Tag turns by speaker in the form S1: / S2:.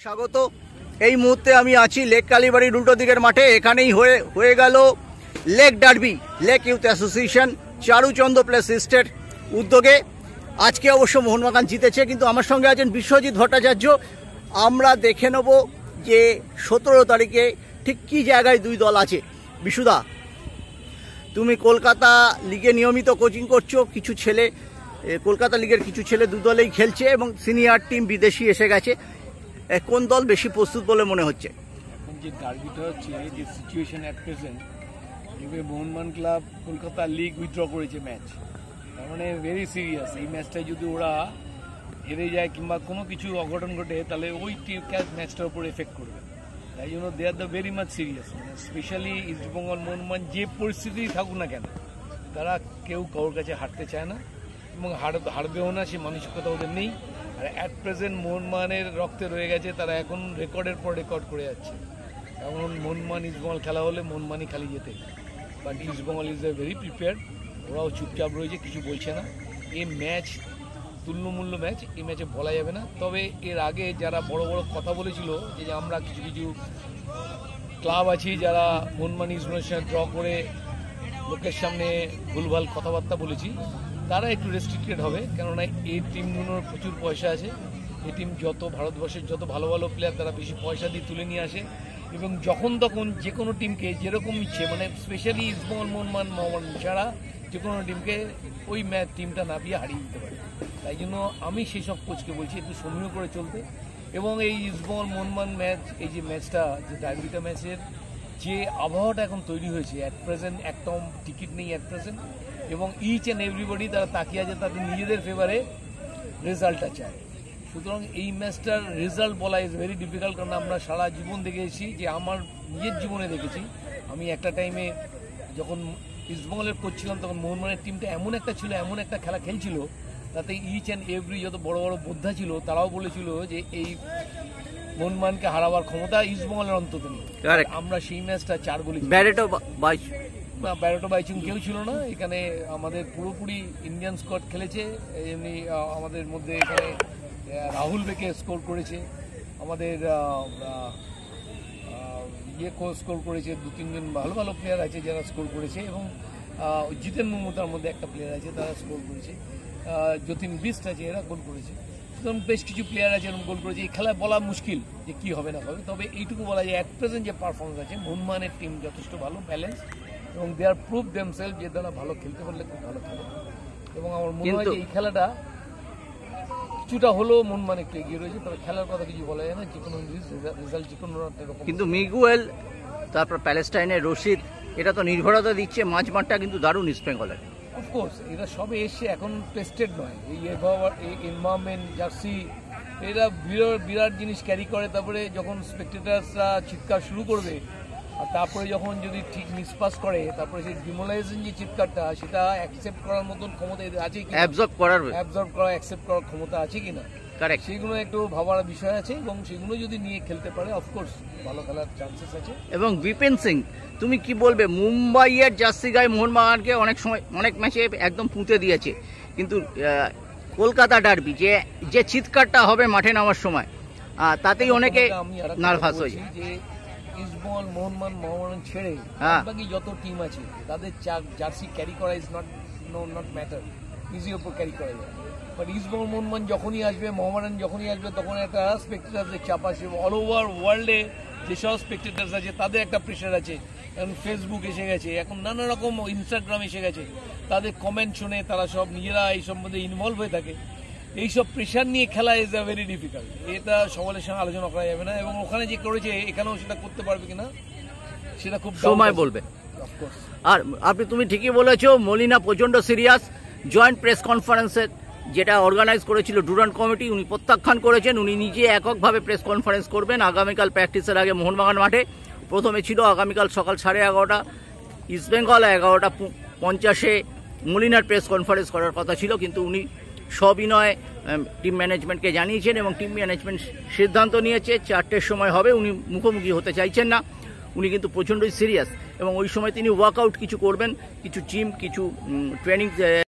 S1: স্বাগত। এই মুহূর্তে আমি আছি লেক কালীবাড়ির উল্টো দিকের মাঠে। এখানেই হয়ে গেল lake derby. Lake youth association Charuchandra place state উদ্যোগে। আজকে অবশ্য মোহনবাগান জিতেছে, কিন্তু আমার সঙ্গে আছেন বিশ্বজিৎ ভট্টাচার্য। আমরা দেখে নেব যে 17 তারিখে ঠিক কী জায়গায় দুই দল আছে। বিশুদা, তুমি কলকাতা লিগে নিয়মিত কোচিং করছো। কিছু ছেলে কলকাতা লিগের কিছু ছেলে দু দলেই খেলছে এবং সিনিয়র টিম বিদেশি এসে গেছে। কোন দল বেশি প্রস্তুত বলে মনে হচ্ছে?
S2: এখন যে ডার্বিটা হচ্ছে, যে সিচুয়েশন অ্যাট প্রেজেন্ট, এবার Mohun Bagan club Kolkata league withdraw করেছে ম্যাচ, তার মানে ভেরি সিরিয়াস। এই ম্যাচটায় যদি ওরা হেরে যায় কিংবা কোনো কিছু অঘটন ঘটে, তাহলে ওই টিম ম্যাচটার উপর এফেক্ট করবে। তাই জন্য they are the very much serious. Specially East Bengal Mohun Bagan যে পরিস্থিতি থাকুক না কেন, তারা কেউ কারোর কাছে হারতে চায় না এবং হারবেও না, সে মানসিকতা ওদের নেই। আর অ্যাট প্রেজেন্ট মোহনবাগানের রক্তে রয়ে গেছে, তারা এখন রেকর্ডের পর রেকর্ড করে যাচ্ছে। এখন মোহনবাগান ইস্টবেঙ্গল খেলা হলে মোহনবাগানই খালি যেতে, but East Bengal is a very prepared. ওরাও চুপচাপ রয়েছে, কিছু বলছে না। এই ম্যাচ তুল্যমূল্য ম্যাচ, এই ম্যাচে বলা যাবে না। তবে এর আগে যারা বড় বড় কথা বলেছিল যে আমরা কিছু কিছু ক্লাব আছি যারা মোহনবাগান ইস্টবেঙ্গলের সাথে ড্র করে লোকের সামনে ভুলভাল কথাবার্তা বলেছি, তারা একটু রেস্ট্রিক্টেড হবে। কেননা এই টিমগুলোর প্রচুর পয়সা আছে। এই টিম যত ভারতবর্ষের যত ভালো ভালো প্লেয়ার, তারা বেশি পয়সা দিয়ে তুলে নিয়ে আসে এবং যখন তখন যে কোনো টিমকে যেরকম ইচ্ছে, মানে স্পেশালি ইস্টবেঙ্গল মোহনবাগান ছাড়া যে কোনো টিমকে ওই টিমটা না দিয়ে হারিয়ে দিতে পারে। তাই জন্য আমি সেই সব কোচকে বলছি একটু সমীহ করে চলতে। এবং এই ইস্টবেঙ্গল মোহনবাগান ম্যাচ, এই যে ম্যাচটা, যে ডার্বিটা ম্যাচের যে আবহাওয়াটা এখন তৈরি হয়েছে, অ্যাট প্রেজেন্ট একদম টিকিট নেই অ্যাট প্রেজেন্ট, এবং ইচ অ্যান্ড এভরিবডি তারা তাকিয়ে আছে তাদের নিজেদের ফেভারে রেজাল্টটা চায়। সুতরাং এই ম্যাচটার রেজাল্ট বলা ইজ ভেরি ডিফিকাল্ট, কারণ আমরা সারা জীবন দেখেছি, যে আমার নিজের জীবনে দেখেছি। আমি একটা টাইমে যখন ইস্টবেঙ্গলের কোচ ছিলাম, তখন মোহনবাগানের টিমটা এমন একটা ছিল, এমন একটা খেলা খেলছিল, তাতে ইচ অ্যান্ড এভরি যত বড় বড় বোদ্ধা ছিল, তারাও বলেছিল যে এই মোহনবাগানকে হারাবার ক্ষমতা ইস্টবেঙ্গলের অন্তত নেই। আমরা সেই ম্যাচটা 4 গোলে না, ব্যারেটো বাইচুং কেউ ছিল না এখানে। আমাদের পুরোপুরি ইন্ডিয়ান স্কোয়াড খেলেছে। এমনি আমাদের মধ্যে এখানে রাহুল বেকে স্কোর করেছে, আমাদের স্কোর করেছে, 2-3 জন ভালো ভালো প্লেয়ার আছে যারা স্কোর করেছে, এবং জিতেন মুর্মু তার মধ্যে একটা প্লেয়ার আছে, তারা স্কোর করেছে, যতীন বিস্ট আছে, এরা গোল করেছে। সুতরাং বেশ কিছু প্লেয়ার আছে এরকম গোল করেছে। এই খেলায় বলা মুশকিল যে কী হবে না হবে, তবে এইটুকু বলা যায় অ্যাট প্রেজেন্ট যে পারফরমেন্স আছে, মোহনবাগানের টিম যথেষ্ট ভালো, ব্যালেন্স, এবং দে আর প্রুভ দেমসেলফ যে তারা ভালো খেলতে পারলে খুব ভালো খেলে। এবং আমার মনে হয় যে এই খেলাটা কিছুটা হলেও মোহনবাগান একটু এগিয়ে রয়েছে, তবে খেলার কথা কিছু বলা যায় না, যে কোনো রেজাল্ট যে কোনো রকম।
S1: কিন্তু মিগুয়েল, তারপর প্যালেস্টাইনের রশিদ, এটা তো নির্ভরতা দিচ্ছে। মাঠটা কিন্তু দারুণ ইস্টবেঙ্গলের।
S2: অফকোর্স এরা সবে এসে এখন টেস্টেড নয়। এই এনভায়রনমেন্ট, জার্সি, এরা বিরাট জিনিস ক্যারি করে। তারপরে যখন স্পেকটেটার্সরা চিৎকার শুরু করবে, আর তারপরে যখন যদি ঠিক মিসপাস করে, তারপরে সেই ডিমোলাইজেশন যে চিৎকারটা, সেটা অ্যাকসেপ্ট করার মতন ক্ষমতা এদের আছে কি, অ্যাবজর্ব করা অ্যাকসেপ্ট করার ক্ষমতা আছে কিনা, সেইগুলো একটু ভাবার বিষয় আছে। এবং সেগুলো যদি নিয়ে খেলতে পারে, অফকোর্স ভালো খেলার চান্সেস আছে। এবং
S1: বিপিন সিং, তুমি কি বলবে? মুম্বাইয়ের জার্সি গায়ে মোহনবাগানকে অনেক সময় অনেক ম্যাচে একদম পুঁতে দিয়েছে, কিন্তু কলকাতা ডার্বি যে চিৎকারটা হবে মাঠে নামার সময়, তাতেই অনেকে নার্ভাস হয়েছে।
S2: যে ইস্টবেঙ্গল মোহনবাগান ছেড়ে বাকি যত টিম আছে, তাদের জার্সি ক্যারি করা ইজ নট ম্যাটার, ইজি ওপর ক্যারি করা যায়। বাট ইস্টবেঙ্গল মোহনবাগান যখনই আসবে, মোহামেডান যখনই আসবে, তখন একটা স্পেকটেটারদের চাপ আসবে। অল ওভার ওয়ার্ল্ডে যেসব স্পেকটেটার্স আছে, তাদের একটা প্রেশার আছে। এখন ফেসবুক এসে গেছে, এখন নানা রকম ইনস্টাগ্রাম এসে গেছে, তাদের কমেন্ট শুনে তারা সব নিজেরা এই সম্বন্ধে ইনভলভ হয়ে থাকে। এইসব প্রেশার নিয়ে খেলা ইজ আ ভেরি ডিফিকাল্ট। এটা সকলের সঙ্গে আলোচনা করা যাবে না, এবং ওখানে যে করেছে এখানেও সেটা করতে পারবে কিনা সেটা খুব সময় বলবে।
S1: আর তুমি ঠিকই বলেছো, মলিনা প্রচন্ড সিরিয়াস। জয়েন্ট প্রেস কনফারেন্সের যেটা অর্গানাইজ করেছিল ডুরান্ট কমিটি, উনি প্রত্যাখ্যান করেছেন। উনি নিজে এককভাবে প্রেস কনফারেন্স করবেন আগামীকাল প্র্যাকটিসের আগে মোহনবাগান মাঠে। প্রথমে ছিল আগামীকাল সকাল 11:30 ইস্টবেঙ্গল, 11:50 মলিনার প্রেস কনফারেন্স করার কথা ছিল, কিন্তু উনি সবিনয় টিম ম্যানেজমেন্টকে জানিয়েছেন এবং টিম ম্যানেজমেন্ট সিদ্ধান্ত নিয়েছে 4টের সময় হবে। উনি মুখোমুখি হতে চাইছেন না, উনি কিন্তু প্রচণ্ডই সিরিয়াস, এবং ওই সময় তিনি ওয়ার্কআউট কিছু করবেন, কিছু জিম, কিছু ট্রেনিং